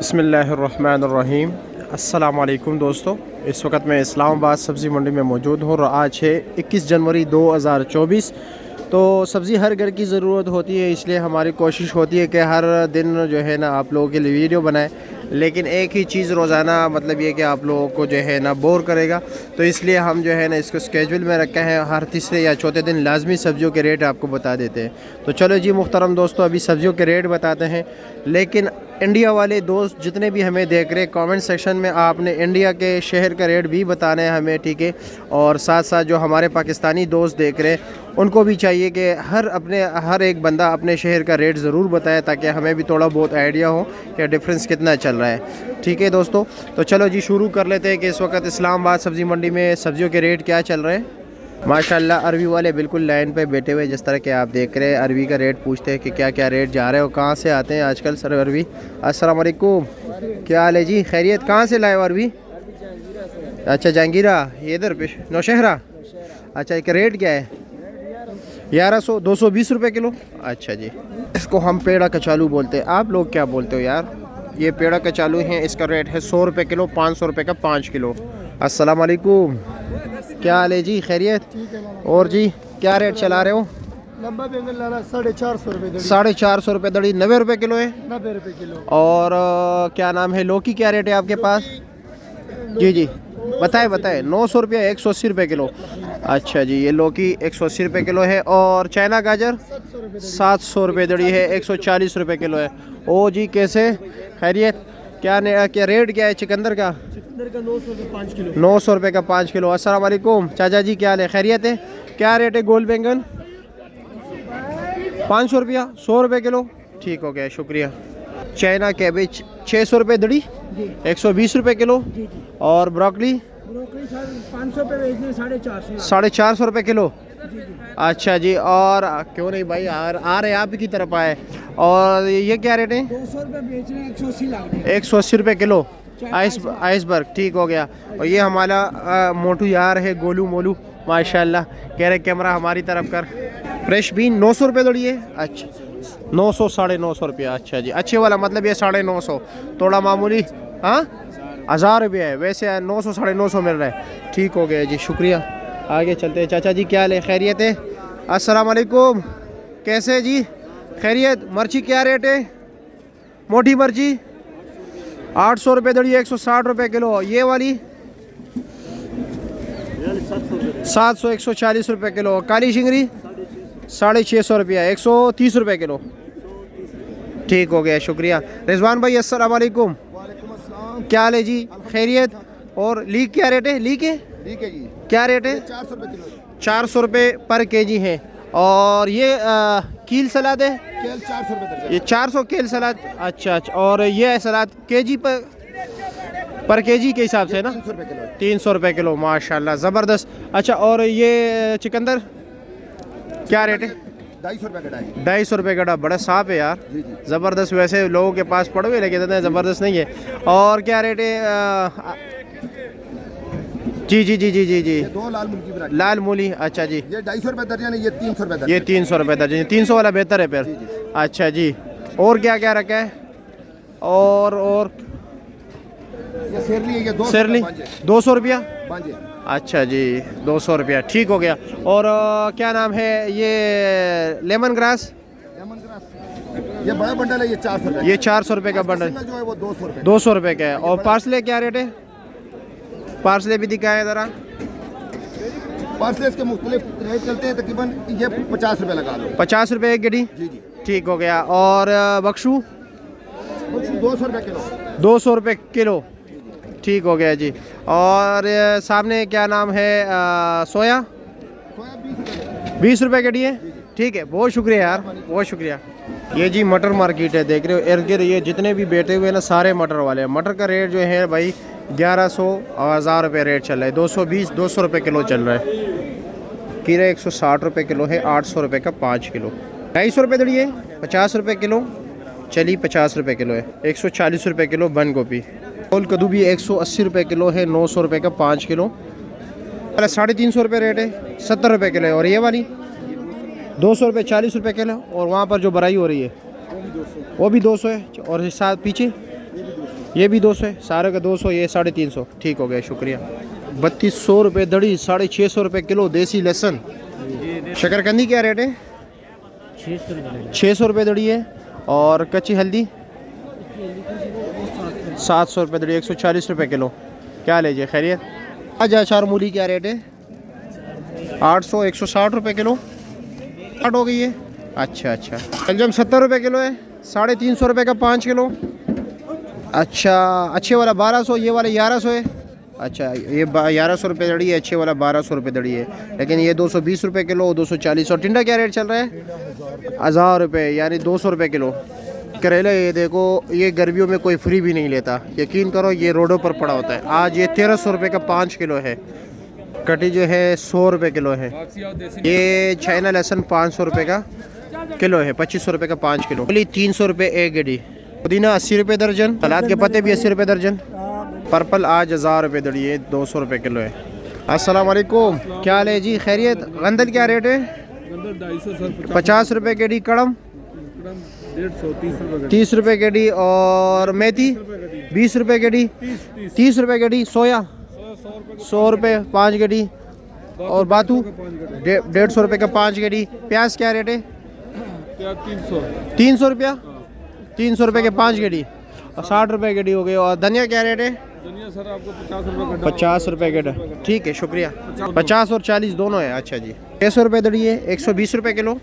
बिस्मिल्लाहिर्रहमानिर्रहीम। अस्सलाम वालेकुम दोस्तों, इस वक्त मैं इस्लामाबाद सब्ज़ी मंडी में मौजूद हूँ और आज है 21 जनवरी 2024। तो सब्ज़ी हर घर की ज़रूरत होती है, इसलिए हमारी कोशिश होती है कि हर दिन जो है ना आप लोगों के लिए वीडियो बनाएं। लेकिन एक ही चीज़ रोज़ाना मतलब ये कि आप लोगों को जो है ना बोर करेगा, तो इसलिए हम जो है ना इसको स्केजुअल में रखे हैं। हर तीसरे या चौथे दिन लाजमी सब्ज़ियों के रेट आपको बता देते हैं। तो चलो जी मुहतरम दोस्तों, अभी सब्ज़ियों के रेट बताते हैं। लेकिन इंडिया वाले दोस्त जितने भी हमें देख रहे हैं, कमेंट सेक्शन में आपने इंडिया के शहर का रेट भी बताना है हमें, ठीक है। और साथ साथ जो हमारे पाकिस्तानी दोस्त देख रहे हैं उनको भी चाहिए कि हर एक बंदा अपने शहर का रेट ज़रूर बताए, ताकि हमें भी थोड़ा बहुत आइडिया हो कि डिफरेंस कितना चल रहा है, ठीक है दोस्तों। तो चलो जी शुरू कर लेते हैं कि इस वक्त इस्लामाबाद सब्ज़ी मंडी में सब्ज़ियों के रेट क्या चल रहे हैं। माशाल्लाह अरबी वाले बिल्कुल लाइन पे बैठे हुए, जिस तरह के आप देख रहे हैं। अरबी का रेट पूछते हैं कि क्या क्या रेट जा रहे हो, कहाँ से आते हैं आजकल सर अरबी। अस्सलाम वालेकुम, क्या हाल है जी, खैरियत? कहाँ से लाए हो अरबी? अच्छा जहांगीरा, ये इधर पे नौशहरा। अच्छा, एक रेट क्या है? 1100 220 रुपये किलो। अच्छा जी, इसको हम पेड़ा कचालू बोलते हैं, आप लोग क्या बोलते हो यार? ये पेड़ा कचालू है, इसका रेट है 100 रुपये किलो, 500 रुपये का 5 किलो। अस्सलाम वालेकुम, क्या हाल है जी, खैरियत? और जी क्या रेट चला रहे हो? लंबा बैंगन लाना 450 रुपये, 450 रुपये दड़ी, 90 रुपये किलो है। 90 रुपये किलो। और क्या नाम है, लौकी क्या रेट है आपके पास? जी जी बताए बताए। 900 रुपये, 180 रुपये किलो। अच्छा जी, ये लौकी 180 रुपये किलो है। और चाइना गाजर 700 रुपये दड़ी है, 140 रुपये किलो है। ओ जी कैसे, खैरियत? क्या रेट क्या है चिकंदर का? चिकंदर का 900 रुपये 5 किलो। 900 रुपये का 5 किलो। अस्सलाम वालेकुम चाचा जी, क्या हाल है, खैरियत है? क्या रेट है गोल बैंगन? 500 रुपया, 100 रुपये किलो। ठीक हो गया, शुक्रिया। चाइना कैबेज 600 रुपये दड़ी, 120 रुपये किलो। और ब्रोकली 500 रुपये बेचने, 450। 450 रुपये किलो। अच्छा जी, और क्यों नहीं भाई, आ रहे आप की तरफ आए। और ये क्या रेट है? 200 रुपये बेचने, 180 लाख। 180 रुपये किलो आइसबर्ग। ठीक हो गया। और ये हमारा मोटू यार है, गोलू मोलू, माशाल्लाह। कह रहे कैमरा हमारी तरफ कर। फ्रेश बीन 900 रुपये दड़ी है। अच्छा 900 950 रुपया। अच्छा जी, अच्छे वाला मतलब ये 950, थोड़ा मामूली हाँ 1000 रुपये है, वैसे 900 950 मिल रहा है। ठीक हो गया जी, शुक्रिया। आगे चलते हैं। चाचा जी क्या हाल है, खैरियत है? अस्सलाम वालेकुम, कैसे है जी, खैरियत? मिर्ची क्या रेट है? मोटी मिर्ची 800 रुपये दड़ी, 160 रुपये किलो। ये वाली 700, 140 रुपये किलो। काली शिंगरी 650 रुपया, 130 रुपये किलो। ठीक हो गया, शुक्रिया। रिजवान भाई अस्सलाम वालेकुम, क्या हाल है जी, खैरियत? और लीक क्या रेट है? लीक है जी, क्या रेट है? 400 रुपये किलो। 400 रुपये पर केजी है। और ये कील सलाद है, केल 400 रुपये। ये 400 केल सलाद। अच्छा अच्छा, और ये सलाद केजी पर केजी के हिसाब से ना 300 रुपये किलो। 300 रुपये किलो, माशाल्लाह ज़बरदस्त। अच्छा, और ये चिकंदर क्या रेट है? 250 रुपये गड्ढा है। 250 रुपये गड्ढा, बड़ा साफ है यार, जी जी। ज़बरदस्त। वैसे लोगों के पास पड़े हुए लेकिन इतना ज़बरदस्त नहीं है। और क्या रेट है? जी जी जी जी जी जी, 2 लाल मूली की वैरायटी। लाल मूली। अच्छा जी, ये 250 रुपये दर्जन है, ये 300 रुपये ये दर्जन। 300 रुपये दर्जन। 300 वाला बेहतर है फिर। जी, जी। अच्छा जी, और क्या क्या रखा है? और ये सेरली है, ये 200 सेरली रुपये 200 रुपया। बांजे। अच्छा जी, 200 रुपया। ठीक हो गया। और क्या नाम है, ये लेमन ग्रास? लेमन ग्रास ये बड़ा बंडल है, ये 400 रुपये। ये 400 रुपये का बंडल, जो है वो 200 रुपये। 200 रुपये का है। और पार्सले क्या रेट है? पार्सले भी दिखाएं ज़रा। पार्सलेस के मुख्तलिफ रेट चलते हैं, तकरीबन ये 50 रुपये लगा लो। 50 रुपये एक गड्डी। जी जी। ठीक हो गया। और बख्शू 200 रुपये किलो। 200 रुपये किलो। ठीक हो गया जी। और सामने क्या नाम है, सोया 20 रुपये गड्डी है। ठीक है, बहुत शुक्रिया यार, बहुत शुक्रिया। ये जी मटर मार्केट है, देख रहे हो इर्द गिर्द ये जितने भी बैठे हुए हैं ना सारे मटर वाले हैं। मटर का रेट जो है भाई 1100 और 1000 रुपये रेट चल रहा है। 220 200 रुपये किलो चल रहा है। खीरा 160 रुपये किलो है, 800 रुपये का 5 किलो। 250 रुपये दड़ी है, 50 रुपये किलो। चली 50 रुपये किलो है, 140 रुपये किलो बंद गोभी। ओल कद्दू भी 180 रुपये किलो है, 900 रुपये का 5 किलो। अरे 350 रुपये रेट है, 70 रुपये किलो है। और ये वाली 200 रुपये, 40 रुपये किलो। और वहाँ पर जो बराई हो रही है वो भी 200 है। और साथ पीछे ये भी 200 है, सारे का 200, ये 350। ठीक हो गया, शुक्रिया। 3200 रुपये दड़ी, 650 रुपये किलो देसी लहसुन। शकरकंदी क्या रेट है? 600 रुपये दड़ी है। और कच्ची हल्दी 700 रुपये दड़ी, 140 रुपये किलो। क्या लीजिए, खैरियत? आज अचार मूली क्या रेट है? 800, 160 रुपये किलो। स्टार्ट हो गई है। अच्छा अच्छा। शलजम 70 रुपये किलो है, 350 रुपये का 5 किलो। अच्छा, अच्छे वाला 1200, ये वाला 1100 है। अच्छा, ये 1100 रुपये दड़ी है, अच्छे वाला 1200 रुपये दड़ी है। लेकिन ये 220 रुपये किलो, 240। और टिंडा क्या रेट चल रहा है? 1000 रुपये, यानी 200 रुपये किलो। करेला ये देखो, ये गर्मियों में कोई फ्री भी नहीं लेता, यकीन करो, ये रोडों पर पड़ा होता है। आज ये 1300 रुपये का 5 किलो है। कटी जो है 100 रुपये किलो है। ये चाइना लहसुन 500 रुपये का किलो है, 2500 रुपये का 5 किलो। 300 रुपये एक गड्डी। पुदीना 80 रुपये दर्जन। सलाद के पत्ते भी 80 रुपये दर्जन। पर्पल आज 1000 रुपये दड़ी है, 200 रुपये किलो है। अस्सलाम वालेकुम, क्या हाल है जी, खैरियत? गंदल क्या रेट है? 50 रुपये गड्डी। कड़म 30 रुपये गड्डी। और मेथी 20 रुपये गड्डी, 30 रुपये गड्डी। सोया 100 रुपये 5 गड्डी। और बातू 150 रुपये का 5 गड्डी। प्याज क्या रेट है? 300 रुपया, 300 रुपये के 5 गड्डी। और 60 रुपये गड्डी हो गई। और धनिया क्या रेट है? धनिया सर आपको 50 रुपये 50 रुपये गड्ढा। ठीक है, शुक्रिया। 50 और 40 दोनों है। अच्छा जी। 600 रुपये दड़ी है, 120 रुपये किलो।